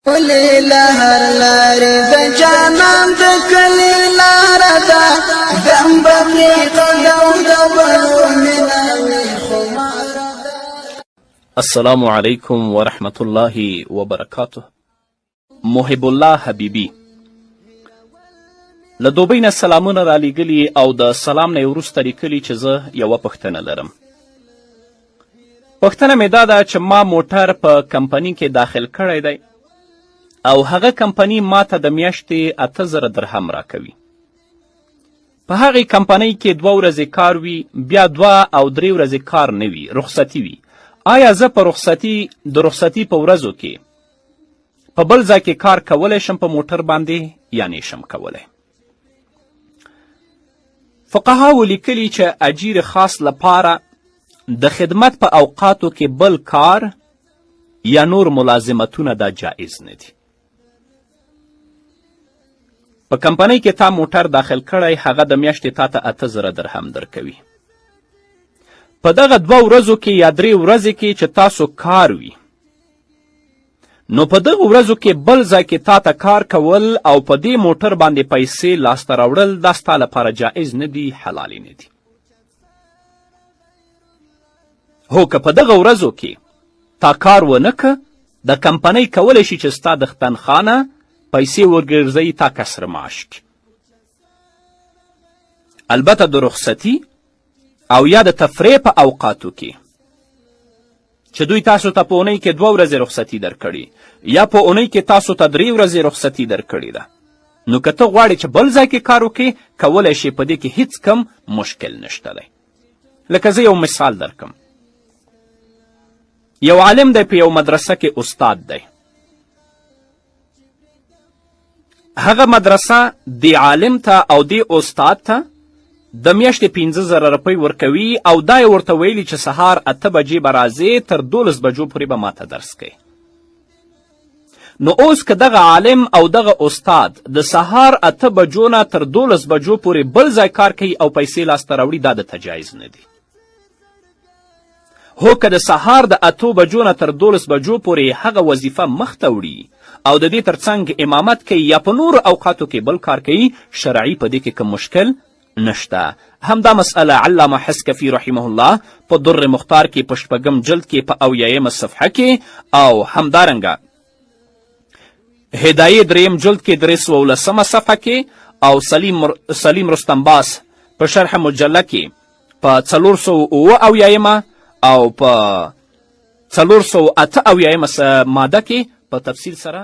ولې لهر لارې د جانان د کلي لاره ده دم بکې قدم د بلو مینه مې خماره ده. السلام علیکم ورحمت الله وبرکاته. محب الله حبیبی له دوبۍ نه سلامونه رالیږلي او د سلام نه یې وروسته لیکلي چې زه یوه پوښتنه لرم. پوښتنه مې دا ده چې ما موټر په کمپني کې داخل کړی دی او هغه کمپني ما ته د میاشتې 8000 درهم راکوي. په هغې کمپنۍ کې 2 ورځې کار وي، بیا 2 او 3 ورځې کار نه وي، رخصتي وي. آیا زه په رخصتي په ورځو کې په بل ځای کې کار کولی شم په موټر باندې یا نه شم کولی؟ فقهاو لیکلي چې اجیر خاص لپاره د خدمت په اوقاتو کې بل کار یا نور ملازمتونه دا جایز نه دي. په کمپنۍ کې تا موټر داخل کړی، هغه د میاشتې تا ته 8000 درهم درکوي. په دغه 2 ورځو کې یا 3 ورځې کې چې تاسو کار وي، نو په دغه ورځو کې بل ځای کې تا ته کار کول او په دې موټر باندې پیسې لاسته راوړل دا ستا لپاره جایز نه دي، حلالې نه دي. هو که په دغه ورځو کې تا کار ونه که، د کمپنۍ کولی شي چې ستا د تنخوا نه پیسې ورګرځوي تا کسر معاش کې. البته د رخصتي او یا د تفریح په اوقاتو کې چې دوی تاسو ته په اونۍ کې 2 ورځې رخصتي درکړي یا په اونۍ کې تاسو ته 3 ورځې رخصتي درکړې ده، نو که ته غواړې چې بل ځای کې کار وکړې، کولی شې. په دې کې هیڅ کم مشکل نشته دی. لکه زه یو مثال درکم. یو عالم دی، په یو مدرسه کې استاد دی. هغه مدرسه د عالم ته او د استاد ته د میاشتې 50,000 روپۍ ورکوي او دا یې ورته ویلي چې سهار 8 بجې به راځې، تر 12 بجو پورې به ماته درس کوي. نو اوس که دغه عالم او دغه استاد د سهار 8 بجو نه تر 12 بجو پورې بل ځای کار کوي او پیسې لاسته راوړي، دا د تجایز نه دي. هو که د سهار د 8 بجو نه تر 12 بجو پورې هغه وظیفه مخته وړي او د دې ترڅنګ امامت کوي یا په نورو اوقاتو کې بل کار کوي، شرعي په دې کې کوم مشکل نشته. همدا مسئله علامه حسکفي رحمه الله په در مختار کې په 6 جلد کې په 80 صفحه کې او همدارنګه هدایه 3 جلد کې 319 صفحه کې او سلیم رستمباس په شرح مجله کې په 478 او په 478 ماده کې په تفصیل سره